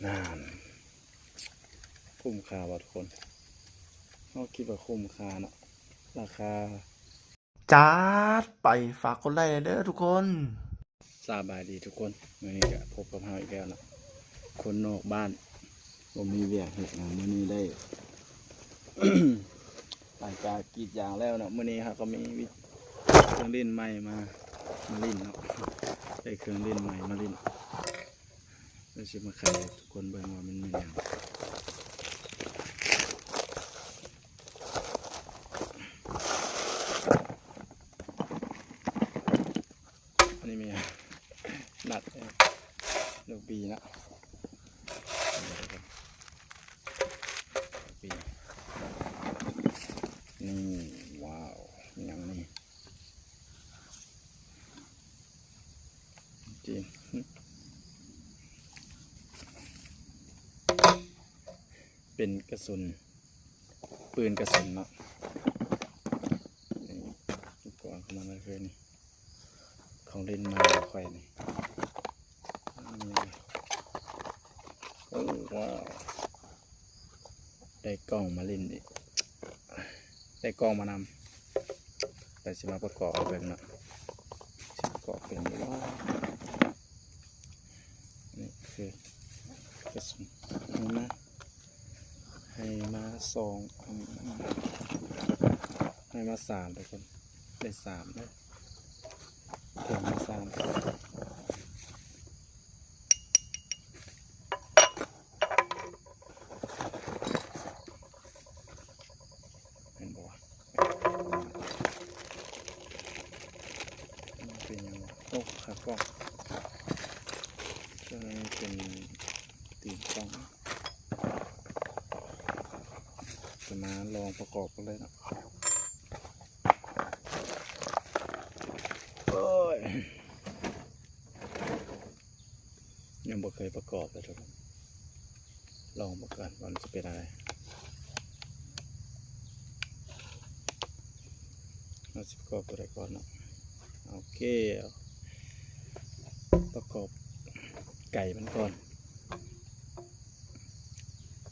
นานคุ้มค่าบ่ทุกคนเราคิดว่าคุ้มค่าเนาะราคาจัดไปฝากกดไลค์เด้อทุกคนสบายดีทุกคนวันนี้ก็พบกับเราอีกแล้วเนาะคนนอกบ้านผมมีเวียกเห็ดงานมื้อนี้ได้ หลังจากกรีดยางแล้วเนาะมื้อนี้ครับก็มีเครื่องเล่นใหม่มาลิ้นเนาะได้เครื่องเล่นใหม่มาลิ้นเราจะมาขายทุกคนเบิ่งว่ามันมีอย่างอันนี้มีนัดลูกปีนะปีนี่ว้าวอย่างนี้จริงเป็นกระสุนปืนกระสุนเนาะนี่อุปกรณ์ของมันก็คือนี่ของเล่นมาไฟนี่โอ้ว้าวได้กล้องมาเล่นอีกได้กล้องมานำแต่สิมาประกอบเป็นเนาะประกอบเป็นว้าวนี่คือกระสุนให้มาสองให้มาสามทุกคนได้สามเลยถึงมาสามเห็นบ่วะเป็นยังไงโอ้ขากล้องก็เป็นตีนกล้องจะมาลองประกอบกันเลยนะยังบ่เคยประกอบเลยทุกคนลองประกอบว่ามันจะเป็นอะไรเราจะประกอบตัวใดก่อนเนาะโอเคประกอบไก่มันก่อน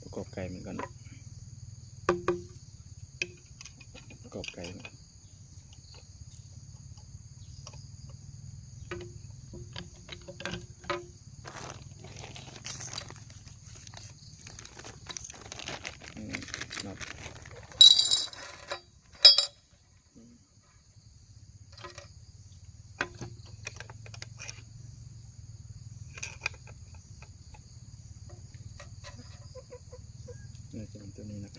ประกอบไก่มันก่อนประกอบไก่มันนับน่าจะเป็นตัวนี้นะ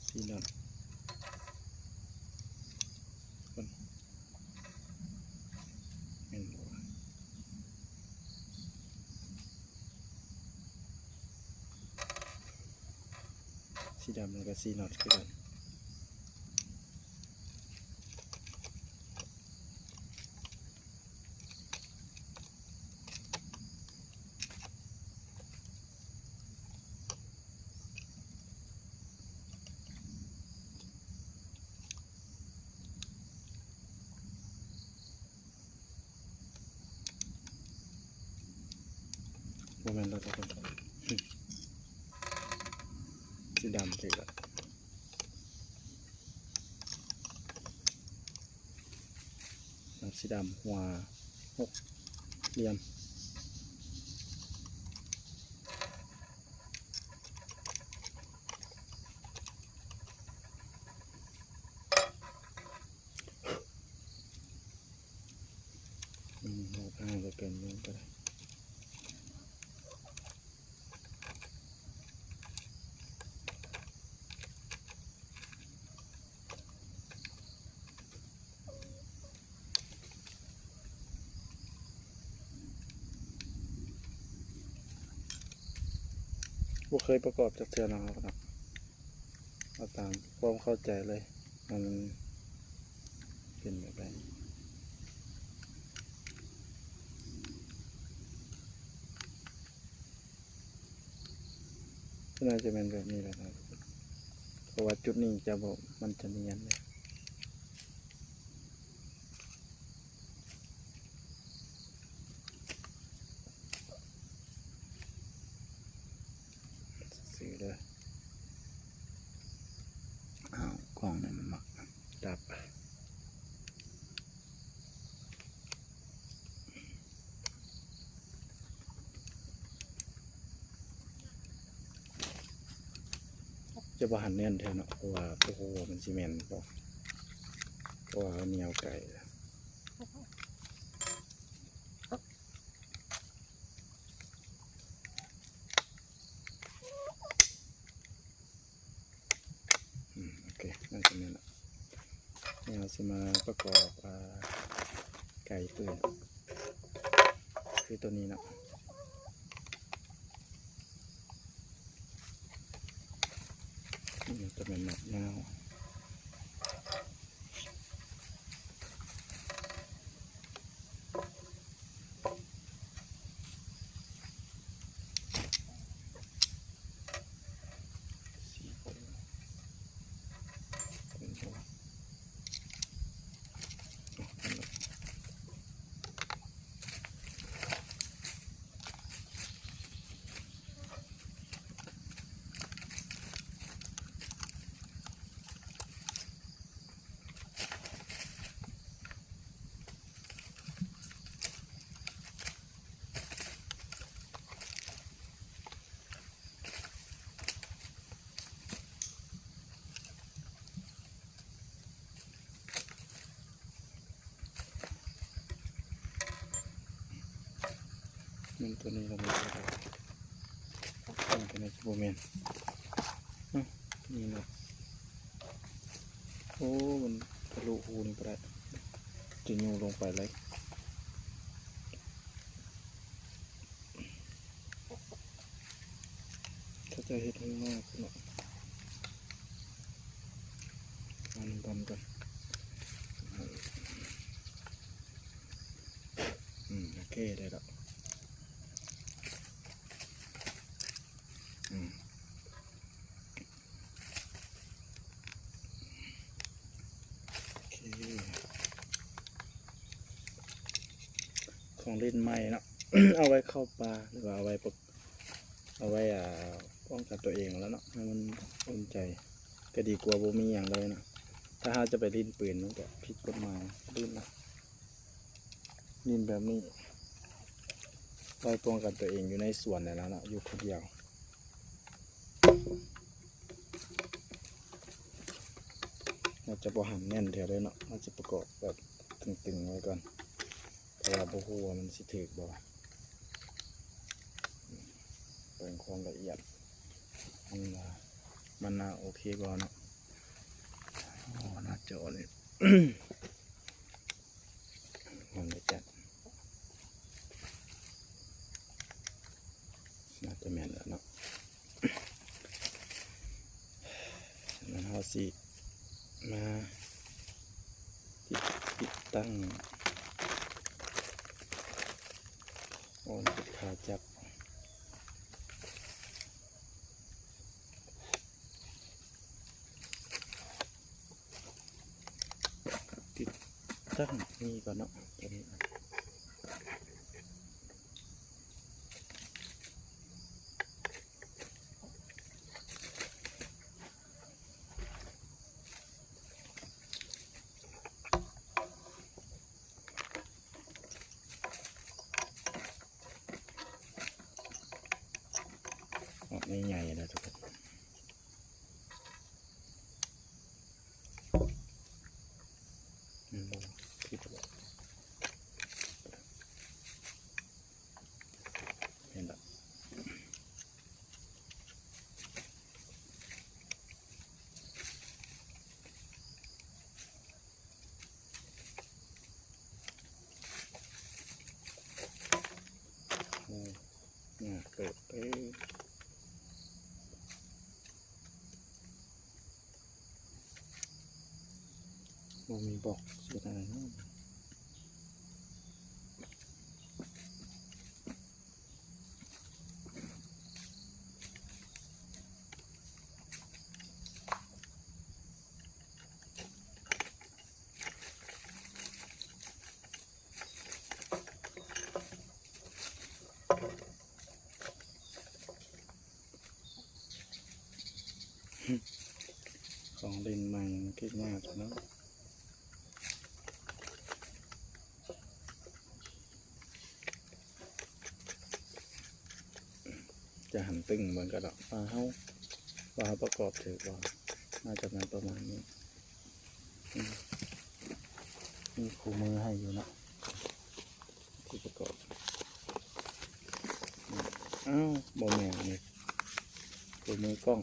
สีดำคนเห็นบ่สีดำแล้วก็สีน็อตคือกันโมเมนต์เราทุกคนสีดำคือกันสีดำหัวหกเหลี่ยมเราผ้าจะเป็นยังก็ได้บ่เคยประกอบจากเทือนะครับเอาตามความเข้าใจเลยมันเป็นแบบไหนก็น่าจะเป็นแบบนี้แหละครับเพราะว่าจุดนี้จะบอกมันจะเนียนเลย ดับจะบ่หันแน่นแทนเนาะเพราะว่าโอ้โหมันซีเมนต์บ่เพราะว่าเหนียวไก่โอเคนั่นจะเนี่ยนะนี่เราจะมาประกอบไก่เปื่อยคือตัวนี้เนาะนี่จะเป็นหนักยาวมันตัวนี้เราไม่ใช่ต้องเป็นในโบเมนนี่เนาะโอ้มันทะลุหูนี่ไปได้จะยูลงไปเลยถ้าจะเห็นข้างนอกเนาะอันบอมกันโอเคได้แล้วของเล่นใหม่เนาะ เอาไว้เข้าปลาหรือว่าเอาไว้ป้องกันตัวเองแล้วเนาะให้มันอุ่นใจก็ดีกว่าบ่มีอย่างเลยนะถ้าเราจะไปลิ้นปืนมันก็ผิดกฎหมายลิ้นนะลิ้นแบบนี้ไว้ป้องกันตัวเองอยู่ในสวนนี่แล้วเนาะอยู่คนเดียวเราจะบ่หันแน่นเท่าเลยเนาะเราจะประกอบแบบตึงๆไว้ก่อนเพราะว่าบ่ฮู้ว่ามันสิถึกบ่เป็นความละเอียดมันน่าโอเคบ่เนาะน่าจะเลย มันละเอียดน่าจะแม่นแล้วเนาะมันเอาสิมาติดตั้งโอนติดขาจับติดตั้งนี่ก่อนเนาะตัวนี้ไม่ใหญ่นะทุกคนคิดว่าเห็นละเนี่ยเปิดไปมันมีบอกสุดอะไรเนาะของเล่นใหม่คิดมากเนาะ จะหันตึงเหมือนกันหรอกว่าเขาประกอบถือว่าน่าจะมาประมาณนี้มีคู่มือให้อยู่นะคู่ประกอบอ้าวโบแมนนี่คู่มือกล้อง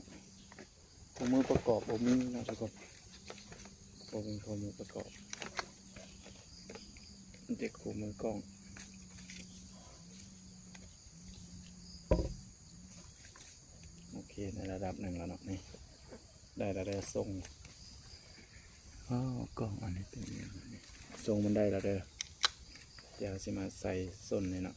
คู่มือประกอบโบมีนะทุกคนโบมีคู่มือประกอบเด็กคู่มือกล้องโอเคในระดับหนึ่งแล้วเนาะนี่ได้แล้วได้ทรงกล้องอันนี้เป็นอย่างนี้ทรงมันได้แล้วเด้อเดี๋ยวสิมาใส่ส้นนี่เนาะ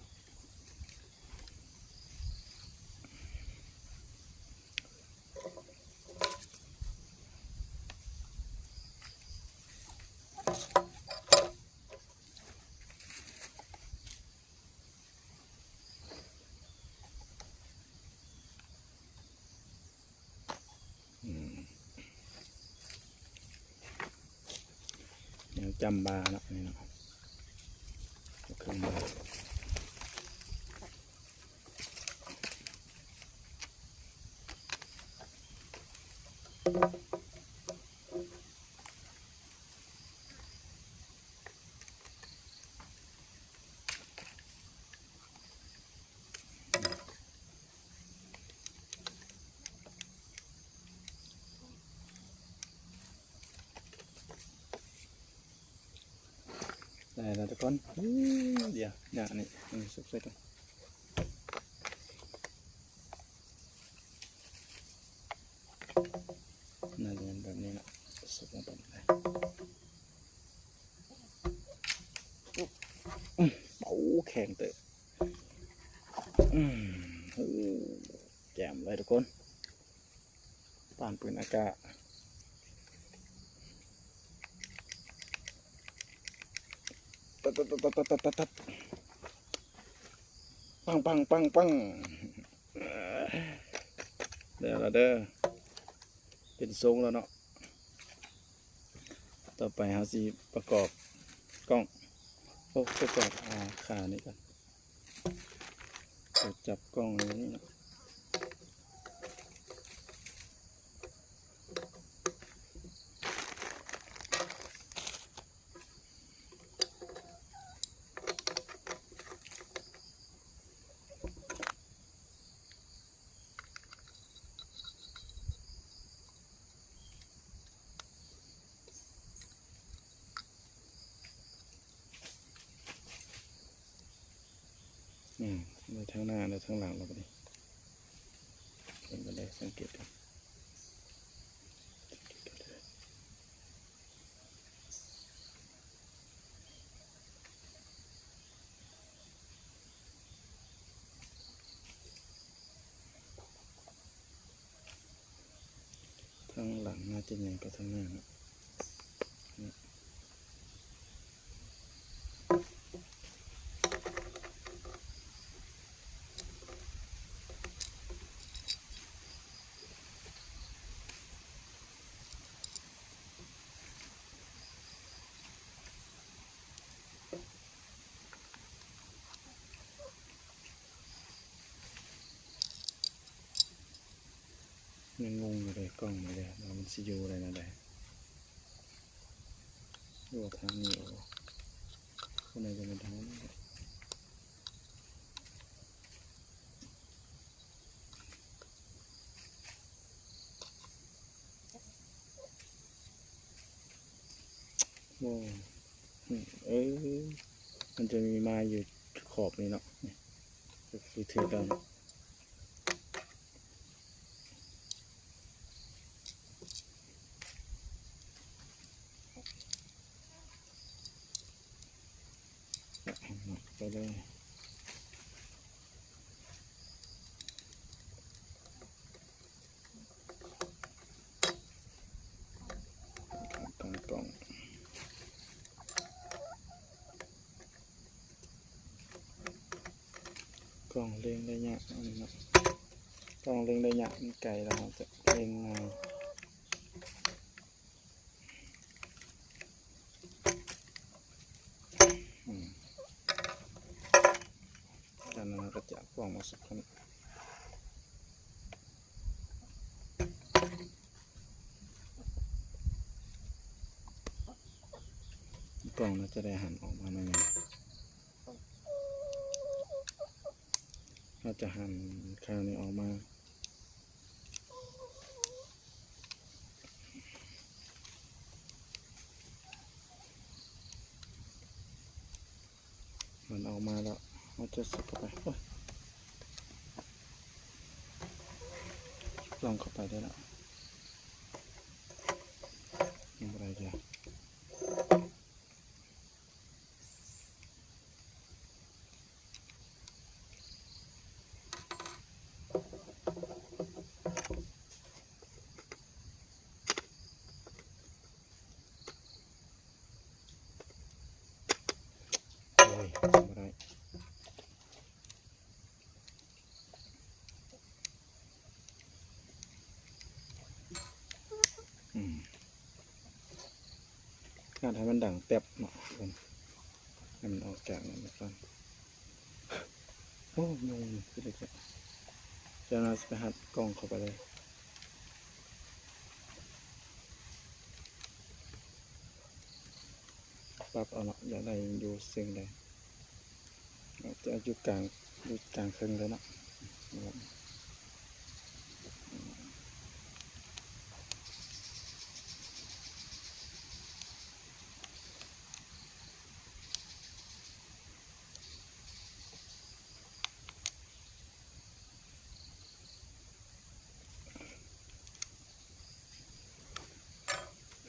ยังจำบาเนาะนี่เนาะเครื่องบาได้แล้วทุกคนเดี๋ยวเนี่ยนี่สุกเสร็จแล้วน่าจะเป็นแบบนี้นะสุกลงไปเลยโอ้แข็งเตะแจ่มเลยทุกคนป่านปืนอากาศตัดปังเดี๋ยวเราเด้อเป็นทรงแล้วเนาะต่อไปเราสิประกอบกล้องประกอบขานี่กันจับกล้องนี้เนาะในทั้งหน้าในทั้งหลังเราไปดิเป็นไปได้สังเกตกันทั้งหลังน่าจะใหญ่กว่าทั้งหน้านะยังงงอยู่เลยกล้องไม่ได้แล้วมันซิยูอะไรนะได้ดูทางนี้โอ้คนไหนจะเป็นทางนี้โอ้มันจะมีมาอยู่ขอบนี้เนาะคือถือกันไปเลยตั้งกล้องกล้องเล็งได้ยากนะกล้องเล็งได้ยากมันไกลแล้วจะเล็งง่ายจากนั้นก็จะกล้องมาสักครั้ง ล่องเราจะได้หันออกมาหน่อยหนึ่งเราจะหั่นข้างนี้ออกมามันออกมาแล้วเราจะใส่เข้าไปโอ้ยลองเข้าไปได้แล้วยังอะไรจ้ะโอ้ยยังอะไรการทำมันดังแป๊บเนาะคนให้มันออกจากนั้นก่อนโอ้ยงคือเด็กจะน่าจะไปหัดกล้องเข้าไปเลยปรับเอาเนาะอย่าได้อยู่เสียงใดจะอยู่กลางเครื่องเลยเนาะ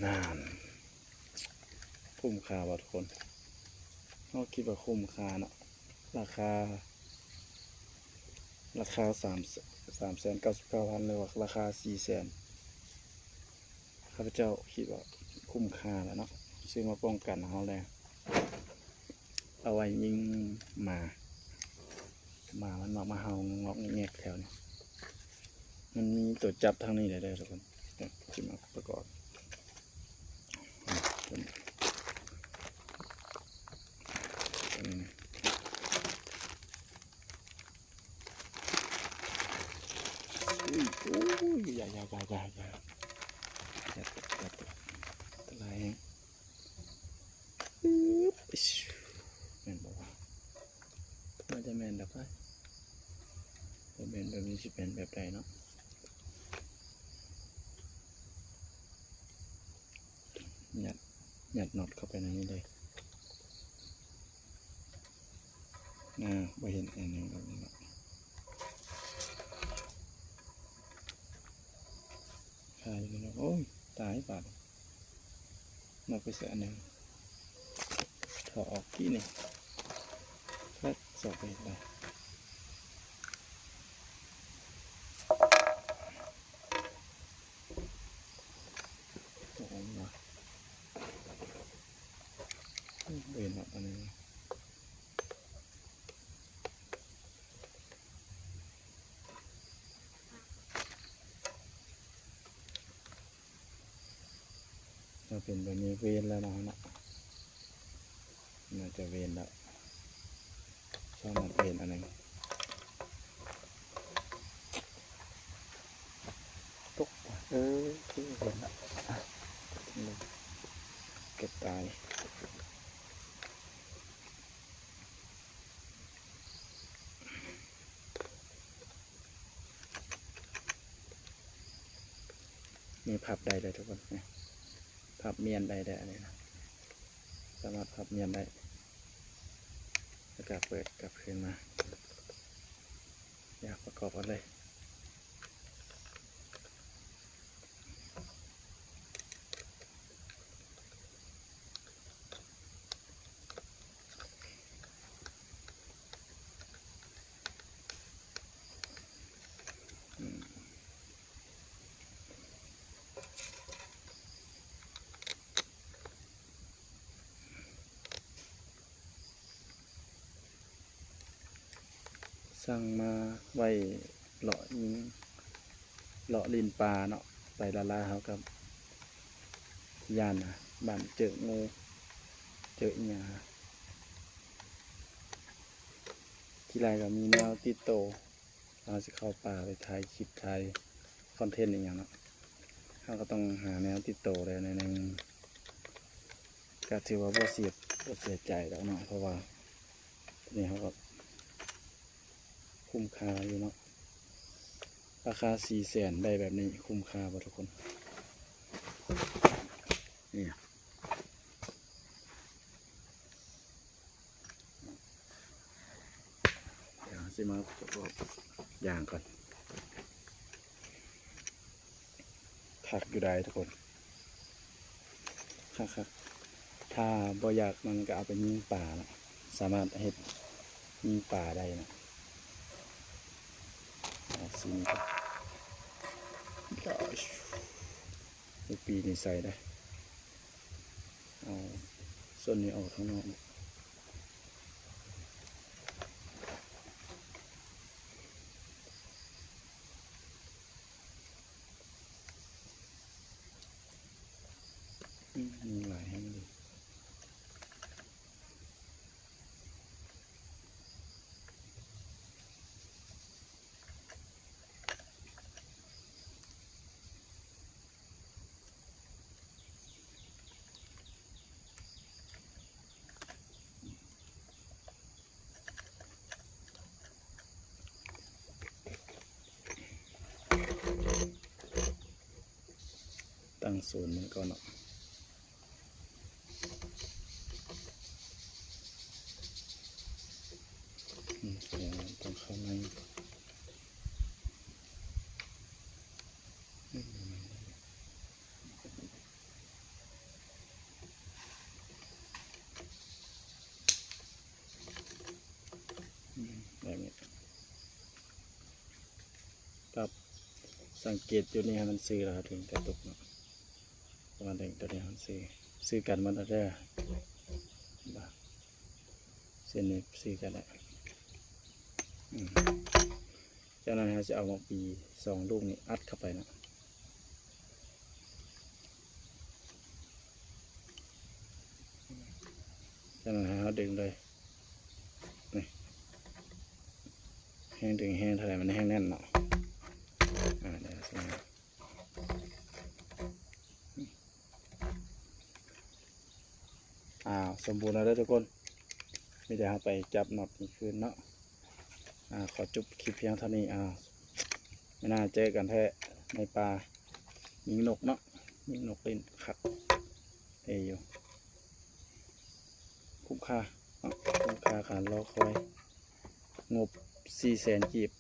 นานคุ้มค่าว่ะทุกคนเราคิดว่าคุ้มค่าเนาะราคา399,000เลยว่าราคา400,000ข้าพเจ้าคิดว่าคุ้มค่าแล้วเนาะซื้อมาป้องกันเขาเลยเอาไว้ยิงหมามันมาเห่างอกแงกแถวนี้มันมีตัวจับทางนี้ได้ทุกคนจะมาประกอบโอ้ยอย่าตะไลแห้งแม่นบอกว่ามันจะแม่นแบบไรแม่นแบบนี้สิเป็นแบบใดเนาะหยัดน็อตเข้าไปในนี้เลยไม่เห็นอันนึงแบบนี้เนาะใช่เลยโอ้ยตายบาดน็อตไปเสียอันนึงถอดออกกี่นี่แค่สอบไปได้โอ้โหนะเห็นหรอกอันนี้จะเป็นแบบนี้เวนแล้วนะน่าจะเวนแล้วชอบมาเป็นอันนึงตกที่เห็นละเก็บตายมีพับได้เลยทุกคนเนี่ยพับเมียนได้อันนี้นะสามารถพับเมียนได้แล้วก็เปิดกลับคืนมาอยากประกอบกันเลยสั่งมาไว้เลาะยิงเลาะลินปลาเนาะไปละลาเขากับยานนะบ้านเจองูเจออีหยาที่ไรก็มีแนวติดโตเราจะเข้าป่าไปถ่ายคลิปถ่ายคอนเทนต์อย่างเนาะเขาก็ต้องหาแนวติดโตเลยในก็ถือว่าบ่เสีย ก็เสียใจแล้วเนาะเพราะว่านี่เขาก็คุ้มค่าอยู่เนาะราคา400,000ได้แบบนี้คุ้มค่าป่ะทุกคนนี่เดี๋ยวสิมาประกอบอย่างก่อนคักอยู่ได้ทุกคนคักถ้าบ่อยากมันก็เอาไปยิงป่านะสามารถเฮ็ดยิงป่าได้นะสีนี้ก็ในปีนี้ใส่ได้เอาส่วนนี้ออกข้างนอกมีหลายให้มันดีตั้งศูนย์มันก่อนเนาะเดี๋ยวต้องเข้าในแบบนี้ครับสังเกตอยู่นี่ให้มันซื้อแล้วถึงกระตุกเนาะประมาณนี้ตัวนี้มันซื้อกันมันได้บ้าเส้นนี้ซื้อกันแหละจากนั้นเราจะเอามาปี2 ลูกนี้อัดเข้าไปนะจากนั้นเราดึงเลยนี่แห้งดึงแห้งเท่าไหร่มันแห้งแน่นเนาะเดี๋ยวสิสมบูรณ์แล้วทุกคนไม่ได้เอาไปจับน็อตอีกคืนเนาะขอจบคลิปเพียงเท่านี้ไม่น่าเจอกันแท้ในป่ายิงนกเนาะยิงนกเล่นขัดอยู่คุ้มค่าการรอคอยงบ400,000 กีบ